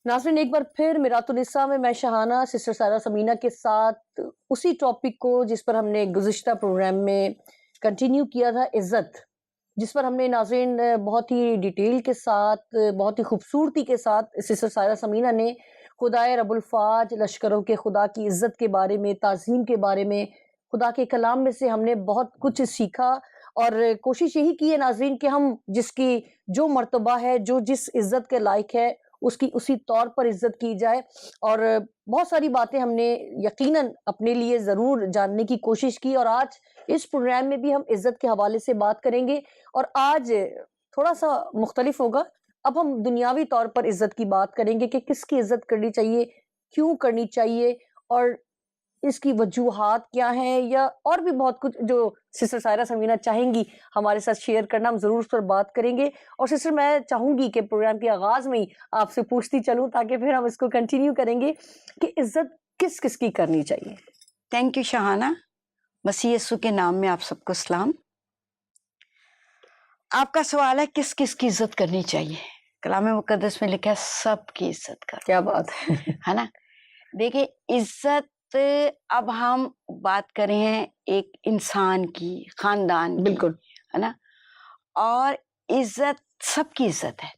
नाज़रीन, एक बार फिर मिरातुन्निसा में मैं शहाना सिस्टर सारा समीना के साथ उसी टॉपिक को जिस पर हमने गुज़िश्ता प्रोग्राम में कंटिन्यू किया था, इज़्ज़त, जिस पर हमने नाज़रीन बहुत ही डिटेल के साथ, बहुत ही खूबसूरती के साथ सिस्टर सारा समीना ने खुदाए रब्बुल फ़ाज, लश्करों के खुदा की इज़्ज़त के बारे में, ताज़ीम के बारे में, खुदा के कलाम में से हमने बहुत कुछ सीखा और कोशिश यही की है नाज़रीन कि हम जिसकी जो मर्तबा है, जो जिस इज़्ज़त के लायक है, उसकी उसी तौर पर इज़्ज़त की जाए। और बहुत सारी बातें हमने यकीनन अपने लिए ज़रूर जानने की कोशिश की और आज इस प्रोग्राम में भी हम इज़्ज़त के हवाले से बात करेंगे और आज थोड़ा-सा मुख्तलिफ होगा। अब हम दुनियावी तौर पर इज़्ज़त की बात करेंगे कि किसकी इज़्ज़त करनी चाहिए, क्यों करनी चाहिए और इसकी वजूहात क्या हैं या और भी बहुत कुछ जो सिस्टर सायरा समीना चाहेंगी हमारे साथ शेयर करना, हम ज़रूर उस पर बात करेंगे। और सिस्टर, मैं चाहूँगी कि प्रोग्राम के आगाज़ में ही आपसे पूछती चलूँ ताकि फिर हम इसको कंटिन्यू करेंगे कि इज़्ज़त किस-किस की करनी चाहिए? Thank you Shahana. मसीह यीशु के नाम में आप सबको सलाम। आपका सवाल है किस किस की इज्जत करनी चाहिए। कलाम मुकद्दस में लिखा है सबकी इज्जत करो। क्या बात है ना। देखिए, इज्जत अब हम बात करें हैं एक इंसान की, खानदान की, बिल्कुल, है ना। और इज्जत, सबकी इज्जत है,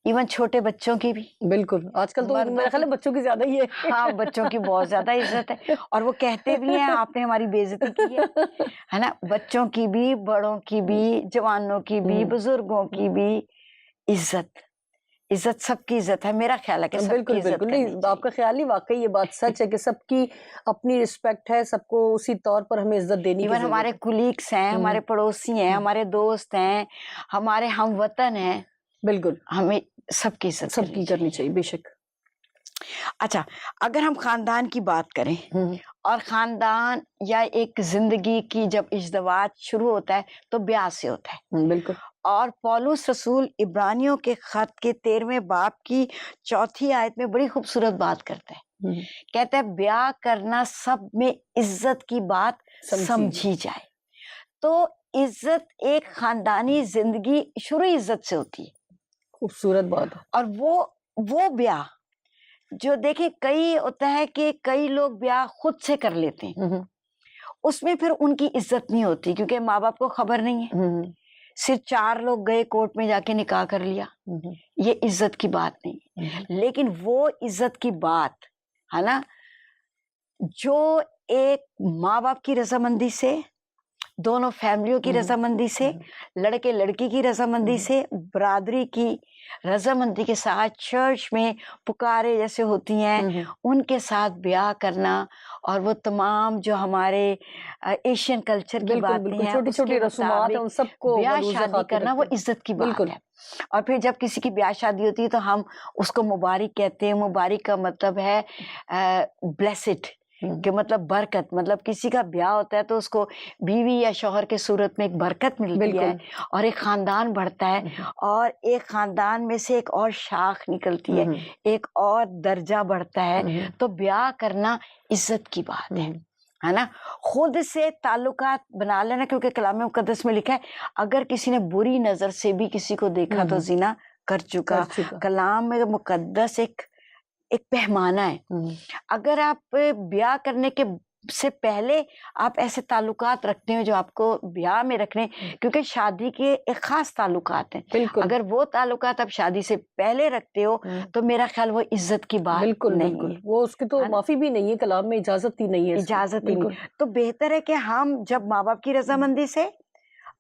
इवन छोटे बच्चों की भी, बिल्कुल। आजकल तो मर्दों मेरा ख्याल की। है बच्चों की ज़्यादा ही है। हाँ, बच्चों की बहुत ज्यादा इज्जत है और वो कहते भी हैं आपने हमारी बेइज्जती की है ना। बच्चों की भी, बड़ों की भी, जवानों की भी, बुजुर्गों की भी इज्जत। इज्जत, सबकी इज्जत है। मेरा ख्याल है कि सबकी बिल्कुल, इज्जत बिल्कुल। करनी नहीं, चाहिए। आपका ख़्याल ही वाक़ई ये बात सच है कि सबकी अपनी रिस्पेक्ट है, सबको उसी तौर पर हमें इज़्ज़त देने की इवन ज़रूरत हमारे है। कुलीग्स हैं, हमारे पड़ोसी हैं, हमारे दोस्त हैं, हमारे हमवतन हैं, बिल्कुल, हमें सबकी इज्जत करनी सबकी करनी चाहिए, बेशक। अच्छा, अगर हम खानदान की बात करें हुँ, और खानदान या एक जिंदगी की जब इज़्दवाज शुरू होता है तो ब्याह से होता है। बिल्कुल। और पौलुस रसूल इब्रानियों के खत के 13वें बाब की 4थी आयत में बड़ी खूबसूरत बात करता है। हुँ, कहता है ब्याह करना सब में इज्जत की बात समझी जाए। तो इज्जत, एक खानदानी जिंदगी शुरू इज्जत से होती है। खूबसूरत बात है। और वो ब्याह जो, देखिए, कई होता है कि कई लोग ब्याह खुद से कर लेते हैं, हुँ, हुँ, उसमें फिर उनकी इज्जत नहीं होती क्योंकि माँ बाप को खबर नहीं है। हुँ, सिर्फ 4 लोग गए कोर्ट में जाके निकाह कर लिया, हुँ, ये इज्जत की बात नहीं हुँ, है। लेकिन वो इज्जत की बात है ना, जो एक माँ बाप की रजामंदी से, दोनों फैमिलियों की रजामंदी से, लड़के लड़की की रजामंदी से, बरादरी की रजामंदी के साथ, चर्च में पुकारे जैसे होती हैं उनके साथ ब्याह करना, और वो तमाम जो हमारे एशियन कल्चर की बिल्कुल, बातें बिल्कुल, हैं छोटी-छोटी उसके रसूमात है, मुताबिक उन सबको ब्याह बरूज़ शादी ख़ातिर करना रखते वो हैं। इज्जत की बात बिल्कुल, है। और फिर जब किसी की ब्याह शादी होती है तो हम उसको मुबारिक कहते हैं। मुबारिक का मतलब है ब्लेसिड, कि मतलब बरकत, मतलब किसी का ब्याह होता है तो उसको बीवी या शौहर के सूरत में एक बरकत मिलती है और एक खानदान बढ़ता है, और एक खानदान में से एक और शाख निकलती है, एक और दर्जा बढ़ता है। तो ब्याह करना इज्जत की बात है ना। खुद से ताल्लुकात बना लेना, क्योंकि कलाम मुकद्दस में लिखा है अगर किसी ने बुरी नजर से भी किसी को देखा तो जिना कर चुका। कलाम में मुकद्दस एक पैमाना है। अगर आप ब्याह करने के से पहले आप ऐसे ताल्लुकात रखते हो जो आपको ब्याह में रखने, क्योंकि शादी के एक खास ताल्लुकात हैं। अगर वो ताल्लुकात आप शादी से पहले रखते हो तो मेरा ख्याल वो इज्जत की बात नहीं है। वो उसकी तो माफी भी नहीं है, कलाम में इजाजत ही नहीं है, इजाजत ही नहीं। तो बेहतर है कि हम जब माँ बाप की रजामंदी से,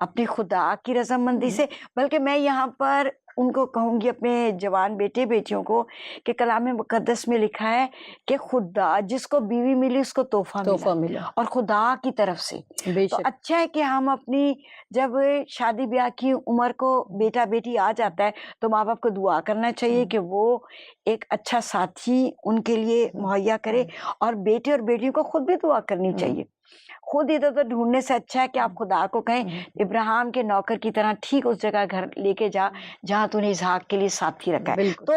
अपनी खुदा की रजामंदी से, बल्कि मैं यहाँ पर उनको कहूंगी, अपने जवान बेटे बेटियों को, कि कलाम मुकद्दस में लिखा है कि खुदा, जिसको बीवी मिली उसको तोहफा मिला और खुदा की तरफ से। तो अच्छा है कि हम अपनी, जब शादी ब्याह की उम्र को बेटा बेटी आ जाता है तो माँ बाप को दुआ करना चाहिए कि वो एक अच्छा साथी उनके लिए मुहैया करे, और बेटे और बेटियों को खुद भी दुआ करनी चाहिए। खुद इधर उधर ढूंढने से अच्छा है कि आप खुदा को कहें इब्राहिम के नौकर की तरह ठीक उस जगह घर लेके जा जहां तूने इसहाक के लिए साथी रखा है। तो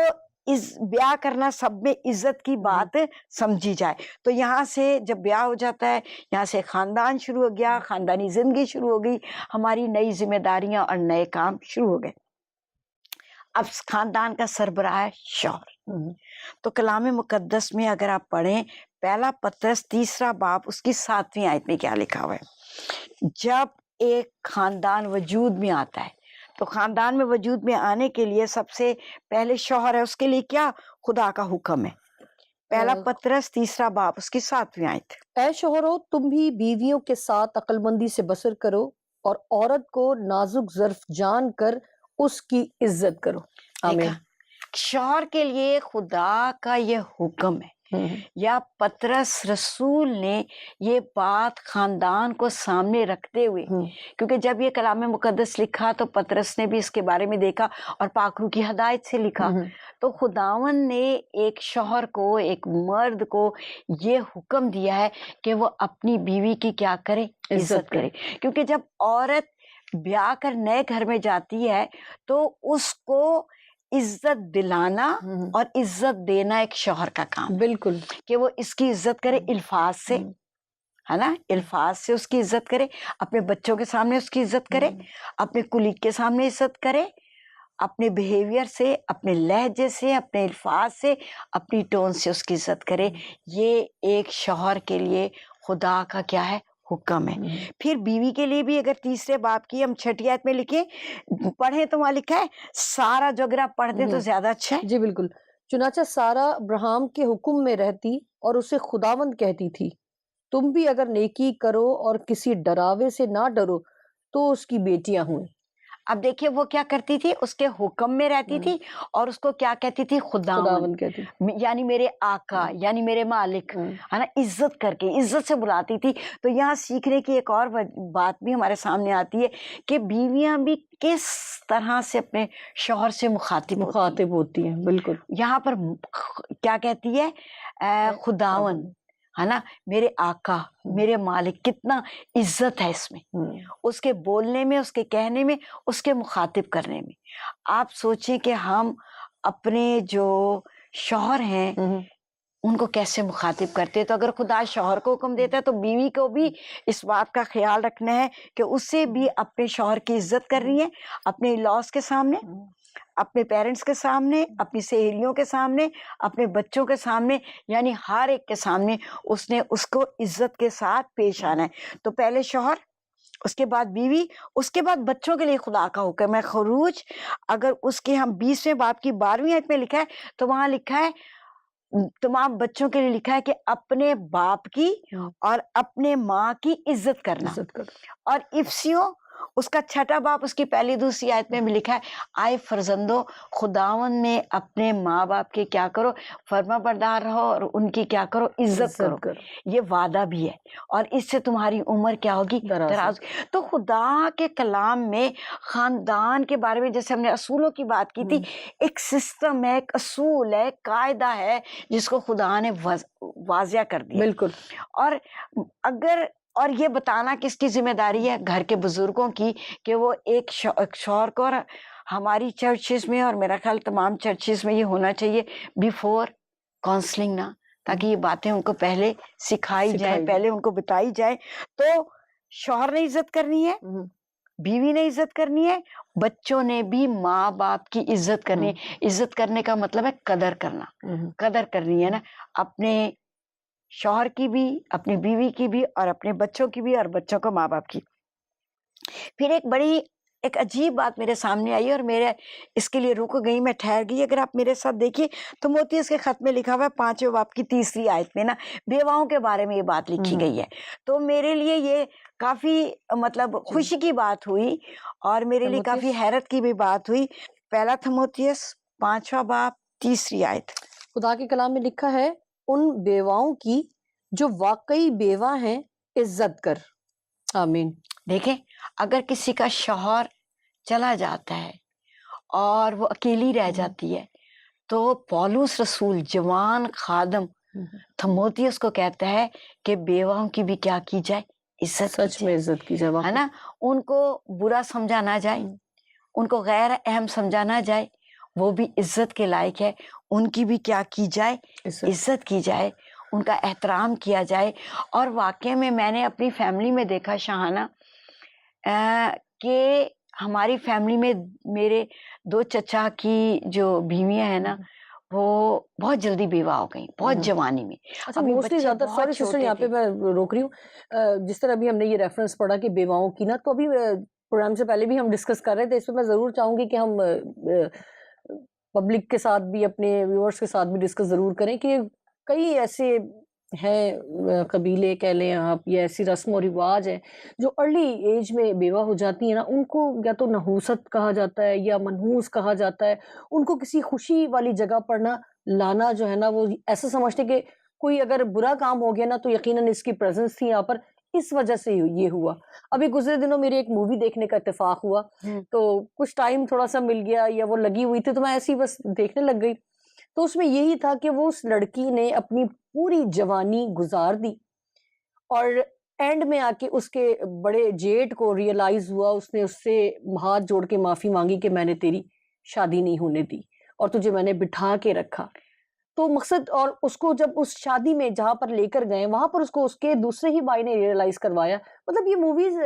इस ब्याह करना सब में इज्जत की बात समझी जाए। तो यहाँ से जब ब्याह हो जाता है, यहाँ से खानदान शुरू हो गया, खानदानी जिंदगी शुरू हो गई, हमारी नई जिम्मेदारियां और नए काम शुरू हो गए। अब खानदान का सरबराह है शौहर। तो कलाम मुकद्दस में अगर आप पढ़ें, पहला पतरस 3 बाब उसकी 7वीं आयत में क्या लिखा हुआ है, जब एक खानदान वजूद में आता है, तो खानदान में वजूद में आने के लिए सबसे पहले शौहर है, उसके लिए क्या खुदा का हुक्म है। पहला पतरस 3 बाब उसकी 7वीं आयत। ऐ शौहरों, तुम भी बीवियों के साथ अक्लमंदी से बसर करो और औरत को नाजुक ज़र्फ जान कर उसकी इज्जत करो। आमीन। देखा, शौहर के लिए खुदा का ये हुक्म है, या पतरस रसूल ने ये बात खानदान को सामने रखते हुए, क्योंकि जब ये कलाम मुकद्दस लिखा तो पतरस ने भी इसके बारे में देखा और पाकरू की हदायत से लिखा। तो खुदावन ने एक शौहर को, एक मर्द को ये हुक्म दिया है कि वो अपनी बीवी की क्या करे, इज्जत करे। क्योंकि जब औरत ब्याह कर नए घर में जाती है तो उसको इज्जत दिलाना और इज्जत देना एक शौहर का काम। बिल्कुल, कि वो इसकी इज्जत करे इल्फाज से, है ना, इल्फाज से उसकी इज्जत करे, अपने बच्चों के सामने उसकी इज्जत करे, अपने कुलीग के सामने इज्जत करे, अपने बिहेवियर से, अपने लहजे से, अपने अल्फाज से, अपनी टोन से उसकी इज्जत करे। ये एक शौहर के लिए खुदा का क्या है, हुक्म है। फिर बीवी के लिए भी अगर 3 बाब की हम 6ठी आयत में लिखे पढ़े तो वहां लिखा है, सारा जो अगर आप पढ़ते तो ज्यादा अच्छा है। जी बिल्कुल। चुनाचा सारा अब्राहम के हुक्म में रहती और उसे खुदावंद कहती थी, तुम भी अगर नेकी करो और किसी डरावे से ना डरो तो उसकी बेटियां हुई। अब देखिए वो क्या करती थी, उसके हुक्म में रहती थी और उसको क्या कहती थी, खुदावन कहती, यानी मेरे आका, यानी मेरे मालिक, है ना, इज्जत करके, इज्जत से बुलाती थी। तो यहाँ सीखने की एक और बात भी हमारे सामने आती है कि बीवियां भी किस तरह से अपने शौहर से मुखातिब होती हैं। बिल्कुल, यहाँ पर क्या कहती है, खुदावन, है ना, मेरे आका, मेरे मालिक, कितना इज्जत है इसमें, उसके बोलने में, उसके कहने में, उसके मुखातिब करने में। आप सोचें कि हम अपने जो शौहर हैं उनको कैसे मुखातिब करते हैं। तो अगर खुदा शौहर को हुक्म देता है तो बीवी को भी इस बात का ख्याल रखना है कि उससे भी अपने शौहर की इज्जत करनी है, अपने लॉस के सामने, अपने पेरेंट्स के सामने, अपनी सहेलियों के सामने, अपने बच्चों के सामने, यानी हर एक के सामने उसने उसको इज्जत के साथ पेश आना है। तो पहले शौहर, उसके बाद बीवी, उसके बाद बच्चों के लिए खुदा का हुक्म है। खरूज अगर उसके हम 20वें बाब की 12वीं आयत में लिखा है तो वहां लिखा है, तमाम बच्चों के लिए लिखा है कि अपने बाप की और अपने माँ की इज्जत करना। और इफ्सियों उसका 6ठा बाब उसकी पहली दूसरी आयत में भी लिखा है, आए फरजंदो, खुदावन में अपने माँ बाप के क्या करो, फर्माबरदार रहो और उनकी क्या करो, इज्जत करो। ये वादा भी है और इससे तुम्हारी उम्र क्या होगी, दराज। तो खुदा के कलाम में खानदान के बारे में, जैसे हमने असूलों की बात की थी, एक सिस्टम है, एक असूल है, कायदा है जिसको खुदा ने वाजिया कर दिया। बिल्कुल। और ये बताना किसकी जिम्मेदारी है, घर के बुजुर्गों की, कि वो एक शौहर को, और हमारी चर्चेस में और मेरा ख्याल तमाम चर्चेस में ये होना चाहिए बिफोर काउंसलिंग ना, ताकि ये बातें उनको पहले सिखाई जाए, पहले उनको बताई जाए। तो शौहर ने इज्जत करनी है, बीवी ने इज्जत करनी है, बच्चों ने भी माँ बाप की इज्जत करनी है। इज्जत करने का मतलब है कदर करना, कदर करनी है ना, अपने शौहर की भी, अपनी बीवी की भी, और अपने बच्चों की भी, और बच्चों को माँ बाप की। फिर एक अजीब बात मेरे सामने आई और मेरे इसके लिए रुक गई, मैं ठहर गई। अगर आप मेरे साथ देखिए तो मोती इसके खत में लिखा हुआ है 5वें बाब की 3री आयत में ना, बेवाओं के बारे में ये बात लिखी गई है। तो मेरे लिए ये काफी मतलब खुशी की बात हुई और मेरे लिए काफी हैरत की भी बात हुई। पहला थिमोथियस 5वां बाब 3री आयत, खुदा के कलाम में लिखा है, उन बेवाओं की जो वाकई बेवा हैं इज्जत कर। आमीन। देखें, अगर किसी का शौहर चला जाता है और वो अकेली रह जाती है तो पौलुस रसूल जवान खादम थिमोथियस को कहता है कि बेवाओं की भी क्या की जाए, इज्जत, सच में इज्जत की जाए, है ना। उनको बुरा समझा ना जाए, उनको गैर अहम समझा ना जाए, वो भी इज्जत के लायक है, उनकी भी क्या की जाए, इज्जत की जाए, उनका एहतराम किया जाए। और वाकई में मैंने अपनी फैमिली में देखा शाहाना कि हमारी फैमिली में मेरे 2 चचा की जो बीवियां हैं ना, वो बहुत जल्दी बेवा हो गई, बहुत जवानी में। अच्छा, अभी मोस्टली बच्चे ज्यादा, बहुत सॉरी सिस्टर छोटे यहाँ पे थे। मैं रोक रही हूँ, जिस तरह अभी हमने ये रेफरेंस पढ़ा कि बेवाओं की ना, तो अभी प्रोग्राम से पहले भी हम डिस्कस कर रहे थे, इस पर मैं जरूर चाहूंगी कि हम पब्लिक के साथ भी, अपने व्यूअर्स के साथ भी डिस्कस जरूर करें कि कई ऐसे हैं कबीले कह लें आप, या ऐसी रस्म और रिवाज है जो अर्ली एज में बेवा हो जाती है ना, उनको या तो नहूसत कहा जाता है या मनहूस कहा जाता है। उनको किसी खुशी वाली जगह पर ना लाना जो है ना, वो ऐसा समझते कि कोई अगर बुरा काम हो गया ना तो यकीनन इसकी प्रेजेंस थी यहाँ पर, इस वजह से ये हुआ। अभी गुजरे दिनों मेरी एक मूवी देखने का इत्तेफाक हुआ, तो कुछ टाइम थोड़ा सा मिल गया या वो लगी हुई थी तो मैं ऐसे ही बस देखने लग गई। तो उसमें यही था कि वो उस लड़की ने अपनी पूरी जवानी गुजार दी और एंड में आके उसके बड़े जेठ को रियलाइज हुआ, उसने उससे हाथ जोड़ के माफी मांगी कि मैंने तेरी शादी नहीं होने दी और तुझे मैंने बिठा के रखा। तो मकसद, और उसको जब उस शादी में जहां पर लेकर गए वहां पर उसको उसके दूसरे ही भाई ने रियलाइज करवाया। मतलब ये मूवीज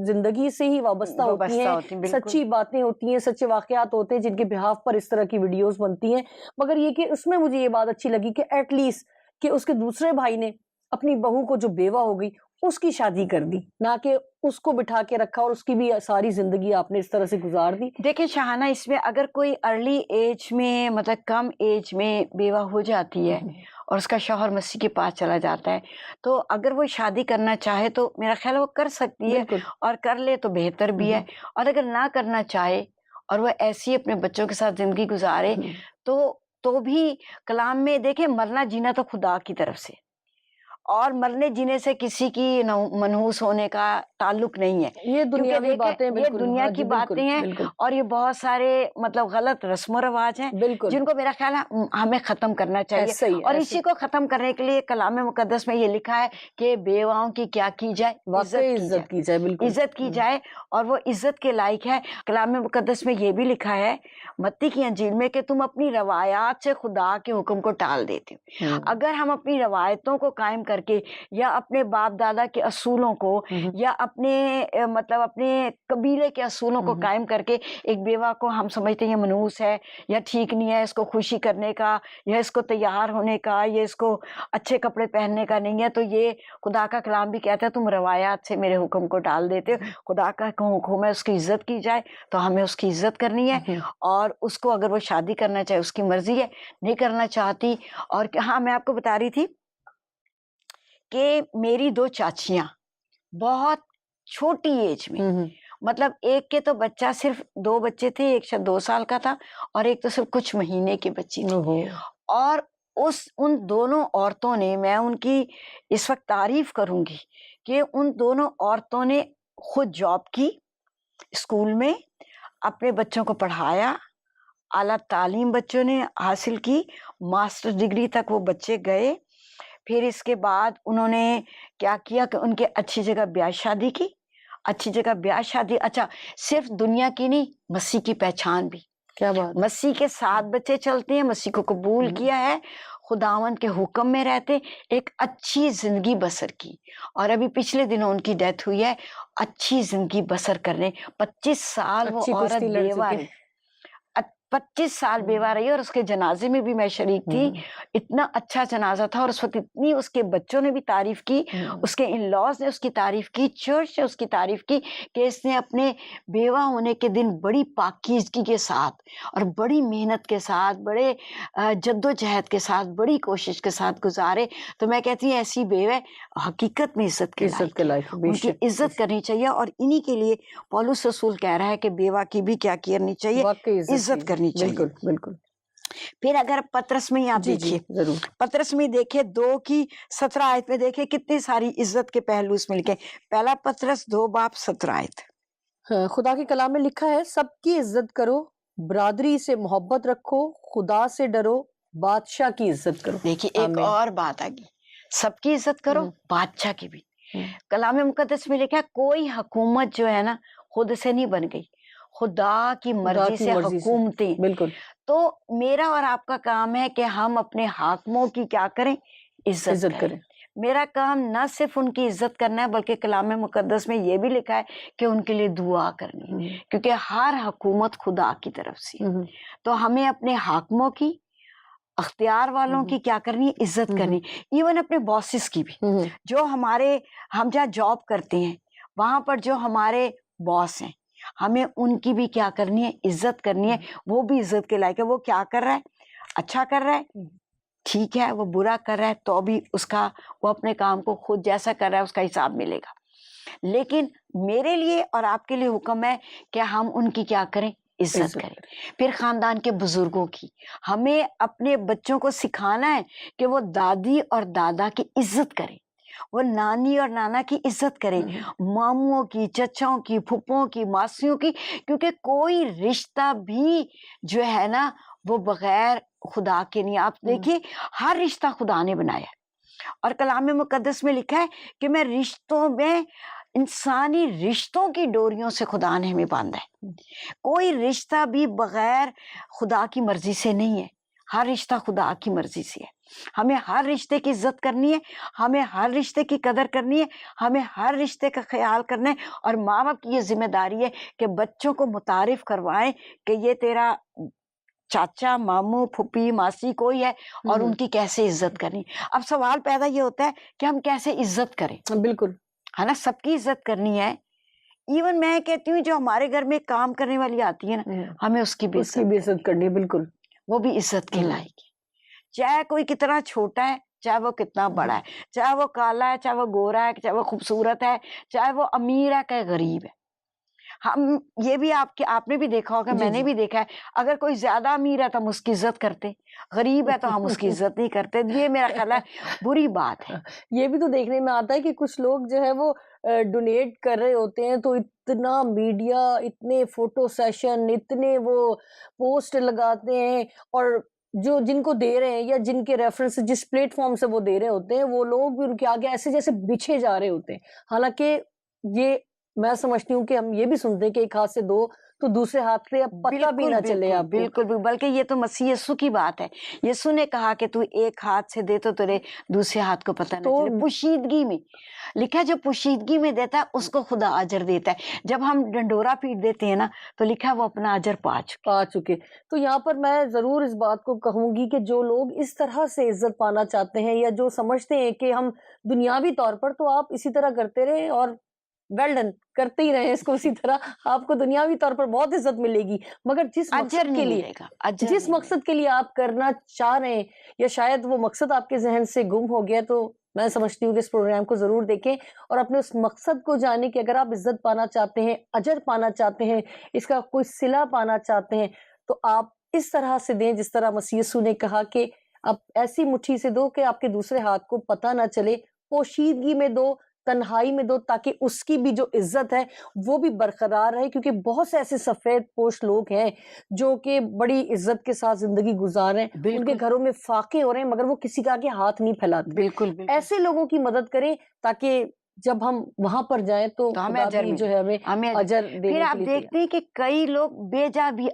जिंदगी से ही वाबस्ता होती वाबस्ता हैं, होती, बिल्कुल। सच्ची बातें होती हैं, सच्चे वाकयात होते हैं जिनके बिहाफ पर इस तरह की वीडियोस बनती हैं। मगर ये कि उसमें मुझे ये बात अच्छी लगी कि एटलीस्ट कि उसके दूसरे भाई ने अपनी बहू को जो बेवा हो गई उसकी शादी कर दी, ना कि उसको बिठा के रखा और उसकी भी सारी जिंदगी आपने इस तरह से गुजार दी। देखिए शाहाना, इसमें अगर कोई अर्ली एज में, मतलब कम एज में बेवा हो जाती है और उसका शौहर मसीह के पास चला जाता है, तो अगर वो शादी करना चाहे तो मेरा ख्याल है वो कर सकती है, बिल्कुल। और कर ले तो बेहतर भी है। और अगर ना करना चाहे और वो ऐसी अपने बच्चों के साथ जिंदगी गुजारे, तो भी कलाम में देखे, मरना जीना तो खुदा की तरफ से, और मरने जीने से किसी की मनहूस होने का ताल्लुक नहीं है। ये क्योंकि दुनियावी देखें, बातें, ये बिल्कुल। दुनिया हाँ की जी, बिल्कुल बातें हैं, बिल्कुल और ये बहुत सारे मतलब गलत रस्म रिवाज हैं बिल्कुल। जिनको मेरा ख्याल है हमें खत्म करना चाहिए। ऐसा ही और ऐसे इसी को खत्म करने के लिए कलाम मुकद्दस में ये लिखा है कि बेवाओं की क्या की जाए, वाकई इज्जत की जाए, इज्जत की जाए, बिल्कुल। इज्जत की जाए, और वो इज्जत के लायक है। कलाम मुकद्दस में ये भी लिखा है मत्ती की अंजील में कि तुम अपनी रवायात से खुदा के हुक्म को टाल देते हो। अगर हम अपनी रवायतों को कायम करके, या अपने बाप दादा के असूलों को, या अपने मतलब अपने कबीले के असूलों को कायम करके एक बेवा को हम समझते हैं ये मनहूस है या ठीक नहीं है, इसको खुशी करने का, या इसको तैयार होने का, या इसको अच्छे कपड़े पहनने का नहीं है, तो ये खुदा का कलाम भी कहता है तुम रवायात से मेरे हुक्म को टाल देते हो। खुदा का हुक्म है उसकी इज्जत की जाए, तो हमें उसकी इज्जत करनी है। और उसको अगर वो शादी करना चाहे उसकी मर्जी है, नहीं करना चाहती। और हाँ, मैं आपको बता रही थी कि मेरी 2 चाचियां बहुत छोटी एज में, मतलब एक के तो बच्चा, सिर्फ 2 बच्चे थे, एक शायद 2 साल का था और एक तो सिर्फ कुछ महीने की बच्ची थी। और उन दोनों औरतों ने, मैं उनकी इस वक्त तारीफ करूंगी कि उन दोनों औरतों ने खुद जॉब की, स्कूल में अपने बच्चों को पढ़ाया, आला तालीम बच्चों ने हासिल की, मास्टर डिग्री तक वो बच्चे गए। फिर इसके बाद उन्होंने क्या किया कि उनके अच्छी जगह ब्याह शादी की, अच्छी जगह ब्याह शादी, अच्छा सिर्फ दुनिया की नहीं, मसीह की पहचान भी। क्या बात। मसीह के साथ बच्चे चलते हैं, मसीह को कबूल किया है, खुदावंद के हुक्म में रहते, एक अच्छी जिंदगी बसर की। और अभी पिछले दिनों उनकी डेथ हुई है। अच्छी जिंदगी बसर करने 25 साल वो अच्छी औरत कुश्ती लड़ बेवा चुके। रही, 25 साल बेवा रही, और उसके जनाजे में भी मैं शरीक थी। इतना अच्छा जनाजा था, और उस वक्त इतनी उसके बच्चों ने भी तारीफ की, उसके इन लॉज ने उसकी तारीफ की, चर्च ने उसकी तारीफ की कि इसने अपने बेवा होने के दिन बड़ी पाकीज़गी के साथ और बड़ी मेहनत के साथ, बड़े जद्दोजहद के साथ, बड़ी कोशिश के साथ गुजारे। तो मैं कहती हूँ ऐसी बेवे हकीकत में इज्जत के लायक है, उनकी इज्जत करनी चाहिए। और इन्हीं के लिए पौलुस रसूल कह रहा है कि बेवा की भी क्या करनी चाहिए, इज्जत करनी चाहिए। बिल्कुल बिल्कुल। फिर अगर पतरस में ही आप देखिए, जरूर पतरस में देखिए 2:17 आयत में देखिए कितनी सारी इज्जत के पहलू मिल के। पहला पतरस 2:17 आयत। हाँ, खुदा के कलाम में लिखा है, सबकी इज्जत करो, बरादरी से मोहब्बत रखो, खुदा से डरो, बादशाह की इज्जत करो। देखिए एक और बात आ गई, सबकी इज्जत करो, बादशाह की भी। कलाम मुकद्दस में लिखा है कोई हुकूमत जो है ना खुद से नहीं बन गई, खुदा की मर्जी से हुकूमतें। बिल्कुल। तो मेरा और आपका काम है कि हम अपने हाकिमों की क्या करें, इज्जत करें। मेरा काम न सिर्फ उनकी इज्जत करना है बल्कि कलाम मुकद्दस में ये भी लिखा है कि उनके लिए दुआ करनी है, क्योंकि हर हुकूमत खुदा की तरफ से है। तो हमें अपने हाकिमों की, अख्तियार वालों की क्या करनी है, इज्जत करनी, इवन अपने बॉसेस की भी। जो हम जहाँ जॉब करते हैं वहां पर जो हमारे बॉस हैं, हमें उनकी भी क्या करनी है, इज्जत करनी है। वो भी इज्जत के लायक है। वो क्या कर रहा है, अच्छा कर रहा है, ठीक है। वो बुरा कर रहा है तो भी वो अपने काम को खुद जैसा कर रहा है उसका हिसाब मिलेगा। लेकिन मेरे लिए और आपके लिए हुक्म है कि हम उनकी क्या करें, इज्जत करें। फिर खानदान के बुजुर्गों की हमें अपने बच्चों को सिखाना है कि वो दादी और दादा की इज्जत करें, वो नानी और नाना की इज्जत करें, मामुओं की, चचाओं की, फुप्पों की, मासियों की, क्योंकि कोई रिश्ता भी जो है ना वो बगैर खुदा के नहीं। आप देखिए हर रिश्ता खुदा ने बनाया है और कलाम मुकद्दस में लिखा है कि मैं रिश्तों में, इंसानी रिश्तों की डोरियों से खुदा ने हमें बांधा है। कोई रिश्ता भी बगैर खुदा की मर्जी से नहीं है, हर रिश्ता खुदा की मर्जी से है। हमें हर रिश्ते की इज्जत करनी है, हमें हर रिश्ते की कदर करनी है, हमें हर रिश्ते का ख्याल करना है। और माँ बाप की ये जिम्मेदारी है कि बच्चों को मुतारिफ करवाएं कि ये तेरा चाचा, मामू, फूफी, मासी कोई है और उनकी कैसे इज्जत करनी। अब सवाल पैदा ये होता है कि हम कैसे इज्जत करें। बिल्कुल, है ना, सबकी इज्जत करनी है। इवन मैं कहती हूँ जो हमारे घर में काम करने वाली आती है ना, हमें उसकी भी इज्जत करनी है। बिल्कुल, वो भी इज्जत के लायक है। चाहे कोई कितना छोटा है, चाहे वो कितना बड़ा है, चाहे वो काला है, चाहे वो गोरा है, चाहे वो खूबसूरत है, चाहे वो अमीर है, चाहे गरीब है। हम ये भी आपने भी देखा होगा, मैंने भी देखा है, अगर कोई ज्यादा अमीर है तो हम उसकी इज्जत करते, गरीब है तो हम उसकी इज्जत नहीं करते। ये मेरा ख्याल है बुरी बात है। ये भी तो देखने में आता है कि कुछ लोग जो है वो डोनेट कर रहे होते हैं तो इतना मीडिया, इतने फोटो सेशन, इतने वो पोस्ट लगाते हैं, और जो जिनको दे रहे हैं या जिनके रेफरेंस जिस प्लेटफॉर्म से वो दे रहे होते हैं वो लोग भी उनके आगे ऐसे जैसे बिछे जा रहे होते हैं। हालांकि ये मैं समझती हूँ कि हम ये भी सुनते हैं कि एक हाथ से दो तो दूसरे हाथ से अब पता भी ना चले आपको। बिल्कुल, बल्कि ये तो मसीह यीशु की बात है। यीशु ने कहा कि तू एक हाथ से दे तो तेरे दूसरे हाथ को पता ना चले। पोशीदगी में लिखा है, जो पोशीदगी में देता है उसको खुदा अजर देता है। जब हम डंडोरा पीट देते हैं ना तो लिखा है वो अपना अजर पा चुके। तो यहाँ पर मैं जरूर इस बात को कहूंगी कि जो लोग इस तरह से इज्जत पाना चाहते हैं या जो समझते हैं कि हम दुनियावी तौर पर, तो आप इसी तरह करते रहे और वेल डन, करते ही रहे इसको इसी तरह, आपको दुनियावी तौर पर बहुत इज्जत मिलेगी। मगर जिस मकसद के लिए आप करना चाह रहे हैं या शायद वो मकसद आपके जहन से गुम हो गया, तो मैं समझती हूँ कि इस प्रोग्राम को जरूर देखें और अपने उस मकसद को जाने कि अगर आप इज्जत पाना चाहते हैं, अजर पाना चाहते हैं, इसका कोई सिला पाना चाहते हैं, तो आप इस तरह से दें जिस तरह मसीह यीशु ने कहा कि आप ऐसी मुट्ठी से दो कि आपके दूसरे हाथ को पता ना चले, पोशीदगी में दो, तन्हाई में दो, ताकि उसकी भी जो इज्जत है वो भी बरकरार रहे। क्योंकि बहुत से ऐसे सफेद पोश लोग हैं जो कि बड़ी इज्जत के साथ जिंदगी गुजार रहे हैं, उनके घरों में फाके हो रहे हैं मगर वो किसी का आगे हाथ नहीं फैलाते। बिल्कुल। ऐसे लोगों की मदद करें ताकि जब हम वहां पर जाएं तो हमें अजर जो है हमें अजर देने फिर आप देखते हैं कि कई लोग बेजा भी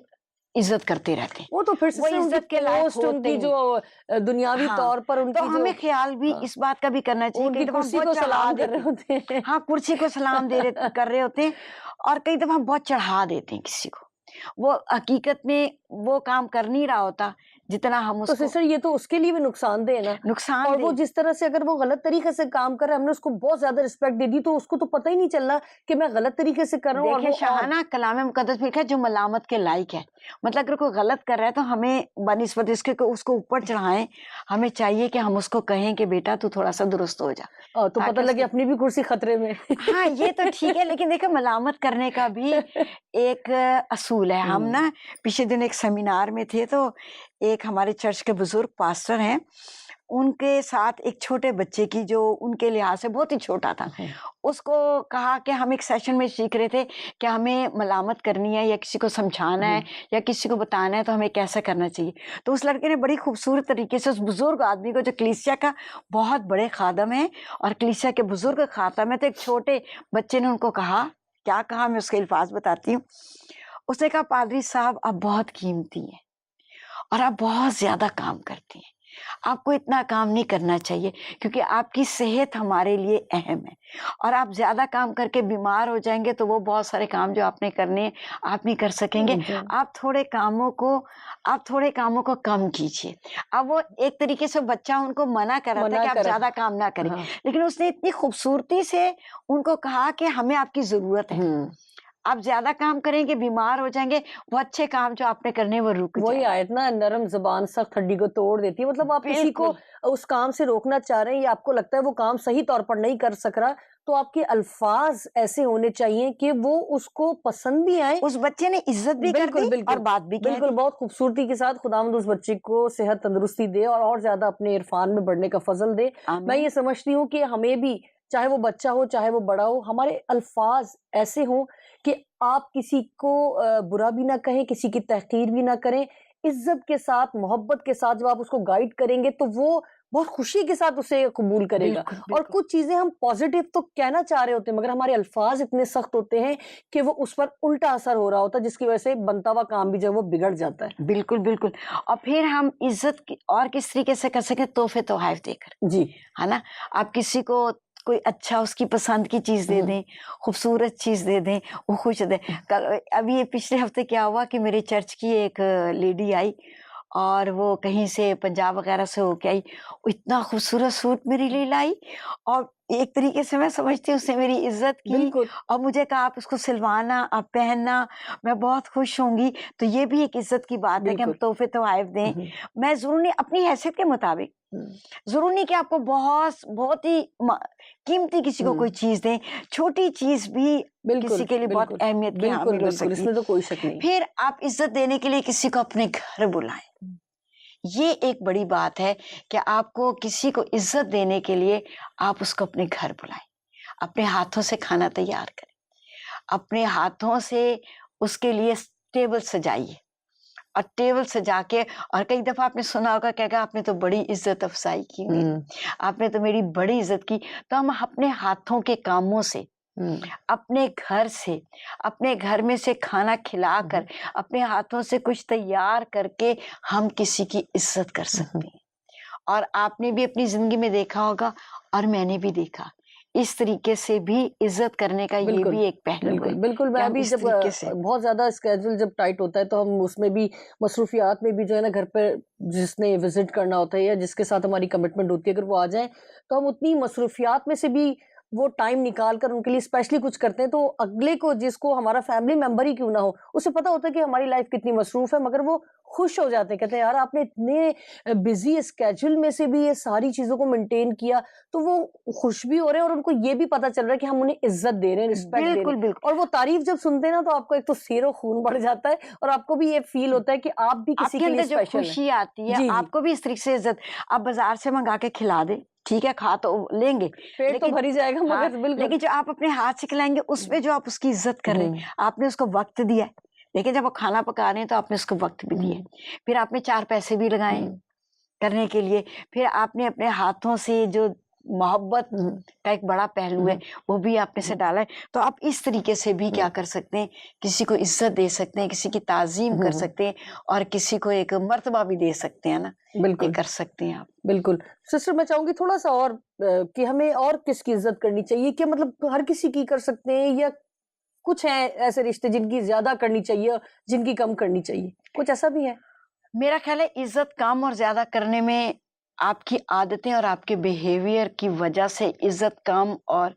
इज्जत करते रहते हैं। वो तो फिर वो इज्जत के लायक उनकी जो दुनियावी तौर पर उनकी तो हमें ख्याल भी इस बात का भी करना चाहिए। उनकी कुर्सी को सलाम कर रहे होते हैं। हाँ, कुर्सी को सलाम कर रहे होते हैं और कई दफा हम बहुत चढ़ा देते हैं किसी को। वो हकीकत में वो काम कर नहीं रहा होता जितना हम उसको। तो सिस्टर ये तो उसके लिए भी नुकसानदेह है ना, नुकसान। और वो जिस तरह से अगर वो गलत तरीके से काम कर रहा है, हमने उसको बहुत ज्यादा रिस्पेक्ट दे दी तो उसको तो पता ही नहीं चलना कि मैं गलत तरीके से कर रहा हूँ। देखिए शाहाना कलाम मुकद्दस में लिखा है जो मलामत के लायक है, मतलब अगर कोई गलत कर रहा है तो हमें बनिस्बत इसके उसको ऊपर चढ़ाएं। हमें चाहिए कि हम उसको कहें कि बेटा तू थोड़ा सा दुरुस्त हो जा, तो पता लगे अपनी भी कुर्सी खतरे में। हाँ, ये तो ठीक है, लेकिन देखो मलामत करने का भी एक असूल है। हम ना पिछले दिन एक सेमिनार में थे तो एक हमारे चर्च के बुजुर्ग पास्टर हैं, उनके साथ एक छोटे बच्चे की जो उनके लिहाज से बहुत ही छोटा था, उसको कहा कि हम एक सेशन में सीख रहे थे कि हमें मलामत करनी है या किसी को समझाना है या किसी को बताना है तो हमें कैसा करना चाहिए। तो उस लड़के ने बड़ी खूबसूरत तरीके से उस बुजुर्ग आदमी को, जो कलीसिया का बहुत बड़े खादम है और कलीसिया के बुजुर्ग खादम है, तो एक छोटे बच्चे ने उनको कहा, क्या कहा मैं उसके अल्फाज बताती हूँ। उसने कहा, पादरी साहब आप बहुत कीमती हैं और आप बहुत ज्यादा काम करती हैं, आपको इतना काम नहीं करना चाहिए, क्योंकि आपकी सेहत हमारे लिए अहम है। और आप ज्यादा काम करके बीमार हो जाएंगे तो वो बहुत सारे काम जो आपने करने हैं आप नहीं कर सकेंगे। जी। आप थोड़े कामों को कम कीजिए। अब वो एक तरीके से बच्चा उनको मना कर रहा था मना कि आप कर ज्यादा काम ना करें, हाँ। लेकिन उसने इतनी खूबसूरती से उनको कहा कि हमें आपकी जरूरत है, आप ज्यादा काम करेंगे बीमार हो जाएंगे, वो अच्छे काम जो आपने करने वो रुक वही जाएंगे। आयत ना, नरम ज़ुबान सख्त हड्डी को तोड़ देती है। मतलब आप किसी को बिल्कुल उस काम से रोकना चाह रहे हैं या आपको लगता है वो काम सही तौर पर नहीं कर सक रहा, तो आपके अल्फाज़ ऐसे होने चाहिए कि वो उसको पसंद भी आएँ। उस बच्चे ने इज्जत भी कर बिल्कुल, दी और बिल्कुल। बात भी कह बिल्कुल, दी। बहुत खूबसूरती के साथ खुदावंद उस बच्चे को सेहत तंदुरुस्ती दे और ज़्यादा अपने इरफान में बढ़ने का फ़ज़ल दे। मैं आमीन। ये समझती हूँ कि हमें भी, चाहे वो बच्चा हो, चाहे वो बड़ा हो, हमारे अल्फाज़ ऐसे हों कि आप किसी को बुरा भी ना कहें, किसी की तहक़ीर भी ना करें। इज़्ज़त के साथ, मोहब्बत के साथ जब आप उसको गाइड करेंगे तो वो बहुत खुशी के साथ उसे कबूल करेगा। बिल्कुल और बिल्कुल कुछ चीज़ें हम पॉज़िटिव तो कहना चाह रहे होते हैं, मगर हमारे अल्फाज़ इतने सख्त होते हैं कि वो उस पर उल्टा असर हो रहा होता है, जिसकी वजह से बनता हुआ काम भी जो है वो बिगड़ जाता है। बिल्कुल बिल्कुल। और फिर हम इज्जत की और किस तरीके से कर सकें, तोहफे तोहफ़ देकर, जी। है ना? आप किसी को कोई अच्छा उसकी पसंद की चीज़ दे दें, खूबसूरत चीज़ दे दें, वो खुश हो जाए। कल अभी ये पिछले हफ्ते क्या हुआ कि मेरे चर्च की एक लेडी आई और वो कहीं से पंजाब वगैरह से होके आई। वो इतना खूबसूरत सूट मेरे लिए लाई और एक तरीके से मैं समझती हूँ उसने मेरी इज़्ज़त की बिल्कुल। और मुझे कहा आप इसको सिलवाना, आप पहनना, मैं बहुत खुश होंगी। तो ये भी एक इज़्ज़त की बात है कि हम बिल्कुल। तोहफ़े तोहफ़ दें। हुँ, मैं ज़रूरी नहीं अपनी हैसियत के मुताबिक, हुँ, ज़रूरी नहीं कि आपको बहुत ही कीमती किसी को हुँ। कोई चीज़ दें, छोटी चीज़ भी बिल्कुल, किसी के लिए बहुत बिल्कुल। अहमियत की बिल्कुल, हामिल हो बिल्कुल, सकती है। इसमें तो कोई शक नहीं। फिर आप इज़्ज़त देने के लिए किसी को अपने घर बुलाएँ। हुँ, ये एक बड़ी बात है कि आपको किसी को इज़्ज़त देने के लिए आप उसको अपने घर बुलाएँ। अपने हाथों से खाना तैयार करें, अपने हाथों से उसके लिए टेबल सजाइए और टेबल सजा के, और कई दफ़ा आपने सुना होगा कहेगा आपने तो बड़ी इज़्ज़त अफ़ज़ाई की मेरी, आपने तो मेरी बड़ी इज़्ज़त की। तो हम अपने हाथों के कामों से, हुँ, अपने घर में से खाना खिलाकर, अपने हाथों से कुछ तैयार करके हम किसी की इज़्ज़त कर सकते हैं। और आपने भी अपनी ज़िंदगी में देखा होगा और मैंने भी देखा, इस तरीके से भी इज़्ज़त करने का ये बिल्कुल, भी एक पहलू बिल्कुल, है बिल्कुल। कि मैं हम भी इस जब तरीके से बहुत ज़्यादा स्केड्यूल जब टाइट होता है, तो हम उसमें भी मसरूफ़ियात में भी जो है ना, घर पे जिसने विज़िट करना होता है या जिसके साथ हमारी कमिटमेंट होती है, अगर वो आ जाएँ, तो हम उतनी मसरूफ़ियात में से भी वो टाइम निकाल कर उनके लिए स्पेशली कुछ करते हैं, तो अगले को, जिसको हमारा फैमिली मेंबर ही क्यों ना हो, उसे पता होता है कि हमारी लाइफ़ कितनी मसरूफ़ है, मगर वो खुश हो जाते हैं। कहते हैं, "यार, आपने इतने बिज़ी स्केड्यूल में से भी ये सारी चीज़ों को मेंटेन किया।" तो वो खुश भी हो रहे हैं और उनको ये भी पता चल रहा है कि हम उन्हें इज़्ज़त दे रहे हैं, रिस्पेक्ट दे रहे बिल्कुल, हैं। बिल्कुल। और वो तारीफ़ जब सुनते हैं ना, तो आपको एक तो सेरो-खून बढ़ जाता है और आपको भी ये फ़ील होता है कि आप भी किसी आपके के लिए अंदर जो स्पेशल हैं। खुशी आती है, जी, जी। आपको भी इस तरीके से इज़्ज़त, आप बाज़ार से मँगा के खिला दें, ठीक है, खा तो लेंगे, पेट तो लेकिन भर ही जाएगा, हाँ, मगर बिल्कुल। लेकिन जो आप अपने हाथ से खिलाएँगे उसमें जो आप उसकी इज़्ज़त कर रहे हैं, हुँ, आपने उसको वक़्त दिया है। देखिए जब वो खाना पका रहे हैं तो आपने उसको वक़्त भी दिया है। हुँ, फिर आपने 4 पैसे भी लगाए हुँ, करने के लिए, फिर आपने अपने हाथों से जो मोहब्बत हुँ, का एक बड़ा पहलू है, हुँ, वो भी आप में से हुँ, डाला है। तो आप इस तरीके से भी क्या हुँ, कर सकते हैं, किसी को इज़्ज़त दे सकते हैं, किसी की ताज़ीम कर हुँ, सकते हैं और किसी को एक मर्तबा भी दे सकते हैं ना, ये बिल्कुल, कर सकते हैं आप। बिल्कुल। सिस्टर, मैं चाहूँगी थोड़ा-सा और कि हमें और किसकी इज़्ज़त करनी चाहिए? क्या मतलब हर किसी की कर सकते हैं या कुछ हैं ऐसे रिश्ते जिनकी ज़्यादा करनी चाहिए और जिनकी कम करनी चाहिए? कुछ ऐसा भी है? मेरा ख़्याल है इज़्ज़त कम और ज़्यादा करने में आपकी आदतें और आपके बिहेवियर की वजह से इज़्ज़त कम और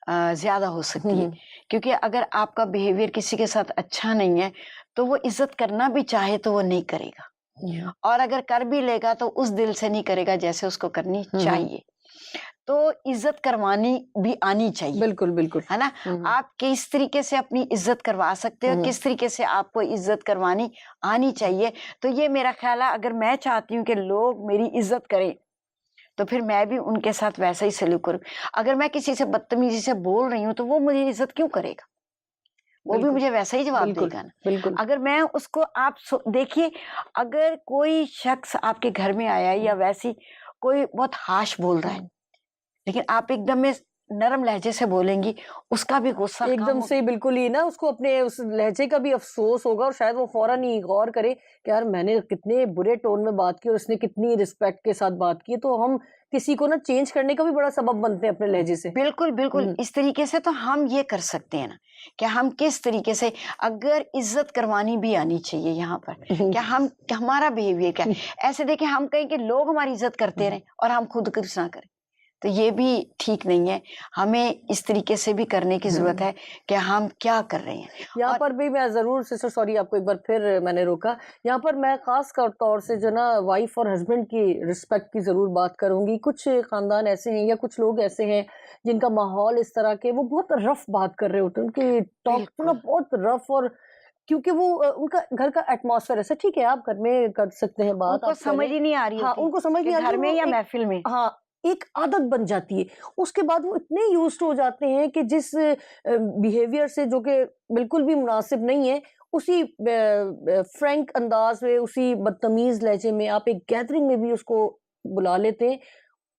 ज़्यादा हो हुँ, सकती है। हुँ, क्योंकि अगर आपका बिहेवियर किसी के साथ अच्छा नहीं है, तो वो इज़्ज़त करना भी चाहे तो वो नहीं करेगा। हुँ, और अगर कर भी लेगा तो उस दिल से नहीं करेगा जैसे उसको करनी हुँ, हुँ। चाहिए। तो इज़्ज़त करवानी भी आनी चाहिए, बिल्कुल, बिल्कुल। है ना? हुँ, हुँ, आप किस तरीके से अपनी इज़्ज़त करवा सकते हो, हुँ, किस तरीके से आपको इज़्ज़त करवानी आनी चाहिए। तो ये मेरा ख़्याल है, अगर मैं चाहती हूँ कि लोग मेरी इज़्ज़त करें, तो फिर मैं भी उनके साथ वैसा ही सलूक करूँ। अगर मैं किसी से बदतमीज़ी से बोल रही हूँ, तो वो मेरी इज़्ज़त क्यों करेगा? वो भी बिल्कुल, मुझे वैसा ही जवाब बिल्कुल, देगा ना। बिल्कुल। अगर मैं उसको आप देखिए, अगर कोई शख्स आपके घर में आया या हुँ, वैसी कोई बहुत हार्श बोल रहा है, हुँ, लेकिन आप एकदम में नरम लहजे से बोलेंगी, उसका भी गुस्सा कम एकदम हो। से बिल्कुल ही ना, उसको अपने उस लहजे का भी अफ़सोस होगा और शायद वो फ़ौरन ही गौर करे कि यार मैंने कितने बुरे टोन में बात की और उसने कितनी रिस्पेक्ट के साथ बात की है। तो हम किसी को ना चेंज करने का भी बड़ा सबब बनते हैं अपने लहजे से। बिल्कुल, बिल्कुल। हुँ। इस तरीके से तो हम ये कर सकते हैं ना, कि हम किस तरीके से, अगर इज़्ज़त करवानी भी आनी चाहिए यहाँ पर, क्या हम हमारा बिहेवियर क्या है? ऐसे देखिए हम कहें कि लोग हमारी इज़्ज़त करते रहें और हम खुद कुछ ना करें, तो ये भी ठीक नहीं है। हमें इस तरीके से भी करने की ज़रूरत है कि हम क्या कर रहे हैं। यहाँ और पर भी मैं ज़रूर सिस्टर, सॉरी आपको एक बार फिर मैंने रोका। यहाँ पर मैं ख़ास तौर से जो ना वाइफ़ और हस्बैंड की रिस्पेक्ट की ज़रूर बात करूँगी। कुछ ख़ानदान ऐसे हैं या कुछ लोग ऐसे हैं जिनका माहौल इस तरह के, वो बहुत रफ़ बात कर रहे होते हैं। उनकी टॉक ना बिल्कुल, बहुत रफ़, और क्योंकि वो उनका घर का एटमॉस्फेयर ऐसा, ठीक है आप घर में कर सकते हैं बात, उनको आप समझ करें। ही नहीं आ रही हाँ, होती उनको समझ कि नहीं आ रही घर और में वो या एक, महफ़िल में। हाँ, एक आदत बन जाती है। उसके बाद वो इतने यूज़्ड टू हो जाते हैं कि जिस बिहेवियर से, जो कि बिल्कुल भी मुनासिब नहीं है, उसी फ्रैंक अंदाज़ में, उसी बदतमीज़ लहजे में आप एक गैदरिंग में भी उसको बुला लेते हैं।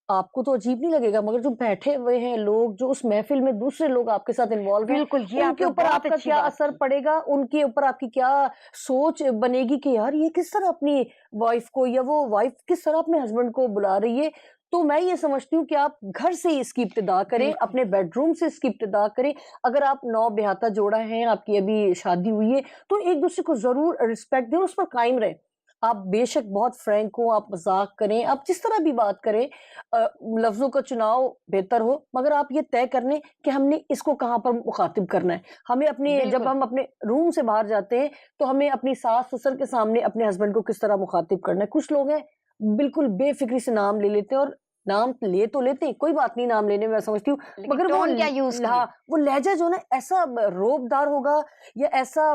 आपको तो अजीब नहीं लगेगा, मगर जो बैठे हुए हैं लोग, जो उस महफ़िल में दूसरे लोग आपके साथ इन्वॉल्व हैं, बिल्कुल, ये उनके आपने ऊपर बहुत आपका अच्छी क्या बात असर की। पड़ेगा, उनके ऊपर आपकी क्या सोच बनेगी कि यार ये किस तरह अपनी वाइफ़ को, या वो वाइफ़ किस तरह अपने हस्बैंड को बुला रही है। तो मैं ये समझती हूँ कि आप घर से ही इसकी इब्तिदा करें, बिल्कुल। अपने बेडरूम से इसकी इब्तिदा करें। अगर आप नौ-ब्याहता जोड़ा हैं, आपकी अभी शादी हुई है, तो एक-दूसरे को ज़रूर रिस्पेक्ट दें और उस पर कायम रहें। आप बेशक बहुत फ्रैंक हों, आप मज़ाक करें, आप जिस तरह भी बात करें, अ, लफ्ज़ों का चुनाव बेहतर हो, मगर आप ये तय कर लें कि हमने इसको कहाँ पर मुख़ातिब करना है। हमें अपने, जब बिल्कुल, हम अपने रूम से बाहर जाते हैं, तो हमें अपनी सास-ससुर के सामने अपने हस्बैंड को किस तरह मुख़ातिब करना है। कुछ लोग हैं, बिल्कुल बेफ़िक्री से नाम ले लेते हैं, और नाम ले तो लेते हैं, कोई बात नहीं नाम लेने में, मैं समझती हूँ, लेकिन मगर वो टोन क्या यूज़ किया? हाँ, वो लहज़ा जो ना ऐसा रोबदार होगा, या ऐसा,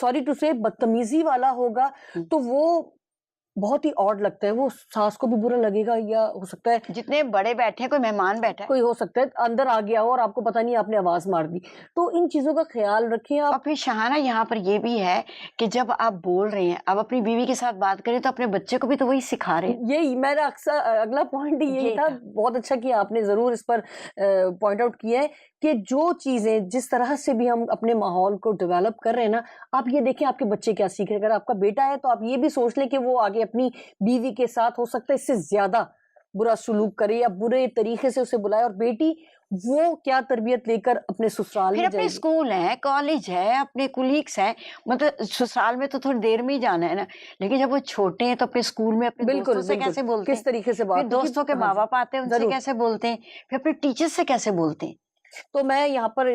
सॉरी टू से, बदतमीज़ी वाला होगा, हुँ। तो वो बहुत ही ऑड लगता है। वो सास को भी बुरा लगेगा, या हो सकता है जितने बड़े बैठे हैं, कोई मेहमान बैठा है। कोई, हो सकता है अंदर आ गया हो और आपको पता नहीं, आपने आवाज़ मार दी। तो इन चीज़ों का ख़्याल रखें और आप। फिर शहाना यहाँ पर ये भी है कि जब आप बोल रहे हैं, आप अपनी बीवी के साथ बात करें, तो अपने बच्चे को भी तो वही सिखा रहे हैं। यही मेरा अक्सर अगला पॉइंट ही यही ये था। था। बहुत अच्छा किया आपने, ज़रूर इस पर पॉइंट आउट किया है कि जो चीज़ें जिस तरह से भी हम अपने माहौल को डेवलप कर रहे हैं ना, आप ये देखें आपके बच्चे क्या सीख रहे हैं। अगर आपका बेटा है, तो आप ये भी सोच लें कि वो आगे अपनी बीवी के साथ हो सकता है इससे ज़्यादा बुरा सलूक करे, या बुरे तरीके से उसे बुलाए, और बेटी वो क्या तरबियत लेकर अपने ससुराल फिर में अपने जाएगी। स्कूल हैं, कॉलेज है, अपने कुलीग्स हैं, मतलब ससुराल में तो थोड़ी देर में ही जाना है ना, लेकिन जब वो छोटे हैं तो अपने स्कूल में अपने बिल्कुल, दोस्तों से बिल्कुल। कैसे बोलते किस हैं? तरीके से फिर बात होगी। दोस्तों के हाँ जी, माँ-बाप आते हैं, उनसे ज़रूर। कैसे बोलते हैं? फिर अपने टीचर्स से कैसे बोलते हैं? तो मैं यहाँ पर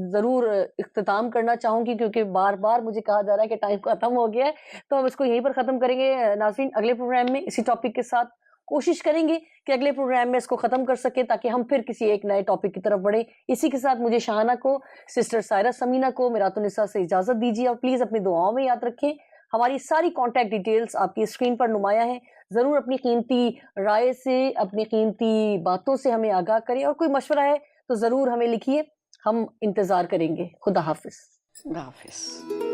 ज़रूर इख्तिताम करना चाहूँगी, क्योंकि बार-बार मुझे कहा जा रहा है कि टाइम खत्म हो गया है, तो हम इसको यहीं पर ख़त्म करेंगे। नाज़रीन, अगले प्रोग्राम में इसी टॉपिक के साथ कोशिश करेंगे कि अगले प्रोग्राम में इसको ख़त्म कर सकें, ताकि हम फिर किसी एक नए टॉपिक की तरफ बढ़ें। इसी के साथ मुझे शाहाना को, सिस्टर सायरा समीना को, मिरातुन्निसा से इजाज़त दीजिए, और प्लीज़ अपनी दुआओं में याद रखें। हमारी सारी कॉन्टैक्ट डिटेल्स आपकी स्क्रीन पर नुमाया हैं। ज़रूर अपनी कीमती राय से, अपनी कीमती बातों से हमें आगाह करें, और कोई मशवरा है तो ज़रूर हमें लिखिए। हम इंतज़ार करेंगे। खुदा हाफ़िज़। खुदा हाफ़िज़।